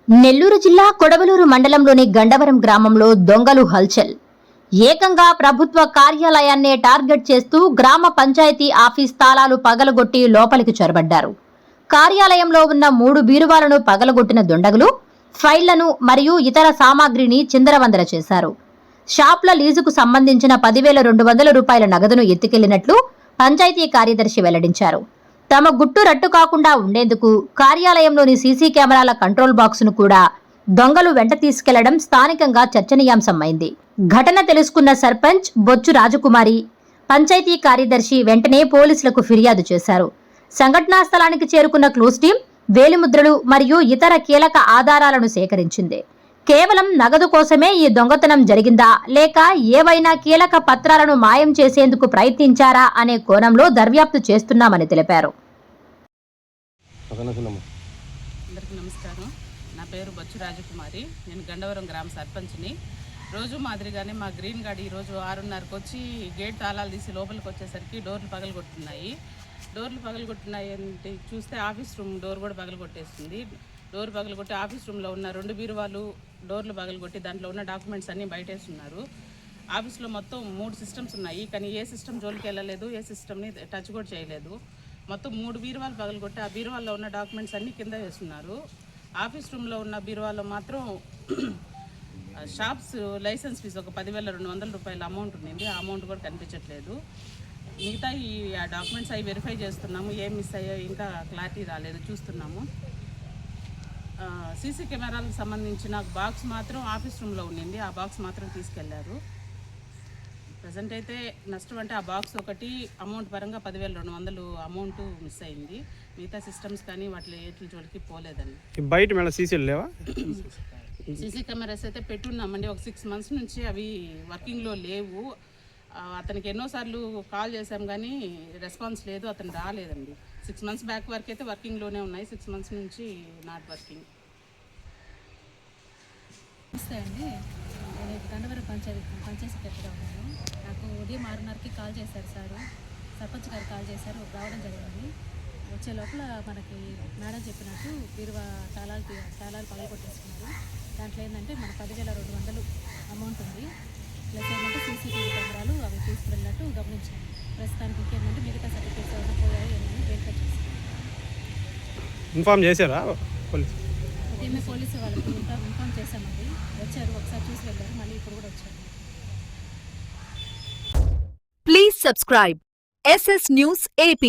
నెల్లూరు జిల్లా కొడవలూరు మండలంలోని గండవరం గ్రామంలో దొంగలు హల్చల్. ఏకంగా ప్రభుత్వ కార్యాలయాన్నే టార్గెట్ చేస్తూ గ్రామ పంచాయతీ ఆఫీస్ తాళాలు పగలగొట్టి లోపలికి చొరబడ్డారు. కార్యాలయంలో ఉన్న 3 బీరువాలను పగలగొట్టిన దుండగులు ఫైళ్లను మరియు ఇతర సామాగ్రిని చిందరవందర చేశారు. షాప్ల లీజుకు సంబంధించిన 10,200 రూపాయల నగదును ఎత్తుకెళ్లినట్లు పంచాయతీ కార్యదర్శి వెల్లడించారు. తమ గుట్టు రట్టు కాకుండా ఉండేందుకు కార్యాలయంలోని సీసీ కెమెరాల కంట్రోల్ బాక్స్ ను కూడా దొంగలు వెంట తీసుకెళ్లడం స్థానికంగా చర్చనీయాంశమైంది. ఘటన తెలుసుకున్న సర్పంచ్ బొచ్చు రాజకుమారి, పంచాయతీ కార్యదర్శి వెంటనే పోలీసులకు ఫిర్యాదు చేశారు. సంఘటనా స్థలానికి చేరుకున్న క్లూస్ టీం వేలిముద్రలు మరియు ఇతర కీలక ఆధారాలను సేకరించింది. కేవలం నగదు కోసమే ఈ దొంగతనం జరిగిందా లేక ఏవైనా కీలక పత్రాలను మాయం చేసేందుకు ప్రయత్నించారా అనే కోణంలో దర్యాప్తు చేస్తున్నామని తెలిపారు. అందరికీ నమస్కారం. నా పేరు బొచ్చు రాజకుమారి. నేను గండవరం గ్రామ సర్పంచ్ని. రోజు మాదిరిగానే మా గ్రీన్ గార్డ్ ఈరోజు 6:30కి వచ్చి గేట్ తాళాలు తీసి లోపలికి వచ్చేసరికి డోర్లు పగలగొట్టున్నాయి అంటే చూస్తే ఆఫీస్ రూమ్ డోర్ కూడా పగలగొట్టేస్తుంది. డోర్ పగలగొట్టి ఆఫీస్ రూమ్లో ఉన్న 2 బీరువాలు డోర్లు పగలగొట్టి దాంట్లో ఉన్న డాక్యుమెంట్స్ అన్నీ బయటేస్తున్నారు. ఆఫీస్లో మొత్తం 3 సిస్టమ్స్ ఉన్నాయి, కానీ ఏ సిస్టమ్ జోలికి వెళ్ళలేదు, ఏ సిస్టమ్ని టచ్ కూడా చేయలేదు. మొత్తం 3 బీరువాలు పగలగొట్టి ఆ బీరువాల్లో ఉన్న డాక్యుమెంట్స్ అన్నీ కింద వేస్తున్నారు. ఆఫీస్ రూమ్లో ఉన్న బీరువాలో మాత్రం షాప్స్ లైసెన్స్ ఫీజు ఒక 10,200 రూపాయల అమౌంట్ ఉంది. ఆ అమౌంట్ కూడా కనిపించట్లేదు. మిగతా ఆ డాక్యుమెంట్స్ అవి వెరిఫై చేస్తున్నాము. ఏం మిస్ అయ్యో ఇంకా క్లారిటీ రాలేదు, చూస్తున్నాము. సీసీ కెమెరాలకు సంబంధించిన బాక్స్ మాత్రం ఆఫీస్ రూమ్లో ఉండింది. ఆ బాక్స్ మాత్రం తీసుకెళ్లారు. ప్రజెంట్ అయితే నష్టం అంటే ఆ బాక్స్ ఒకటి అమౌంట్ పరంగా 10,200 అమౌంట్ మిస్ అయింది. మిగతా సిస్టమ్స్ కానీ వాటి జోలికి పోలేదండి. బయట లేవా? సీసీ కెమెరాస్ అయితే పెట్టున్నామండి. ఒక 6 మంత్స్ నుంచి అవి వర్కింగ్లో లేవు. అతనికి ఎన్నోసార్లు కాల్ చేశాం కానీ రెస్పాన్స్ లేదు, అతను రాలేదండి. 6 మంత్స్ బ్యాక్ వరకు అయితే వర్కింగ్లోనే ఉన్నాయి. 6 మంత్స్ నుంచి నాట్ వర్కింగ్. నమస్తే అండి, నేను గండవరం పంచాయతీ సెక్రటరీగా ఉన్నాను. నాకు ఉదయం 6:30కి కాల్ చేశారు సారు, సర్పంచ్ గారు కాల్ చేశారు, రావడం జరిగింది. వచ్చే లోపల మనకి మేడం చెప్పినట్టు బీరువా తాళాలు పగలగొట్టేస్తున్నారు. దాంట్లో ఏంటంటే మన 10,200 అమౌంట్ ఉంది. ప్లస్ ఏంటంటే సీసీటీవీ కెమెరాలు అవి తీసుకువెళ్ళినట్టు గమనించాను. ప్రస్తుతానికి ఇంకేంటంటే మిగతా సర్టిఫికేట్స్ ఏమైనా పోయాయి ఏంటని వెరిఫై చేశాను. ఇన్ఫార్మ్ చేశారా? ఉదయమే పోలీసు వాళ్ళకి ఇన్ఫార్మ్ చేశామండి. వచ్చారు, ఒకసారి చూసి వెళ్ళారు, మళ్ళీ ఇప్పుడు కూడా వచ్చారు. Please subscribe SS News AP.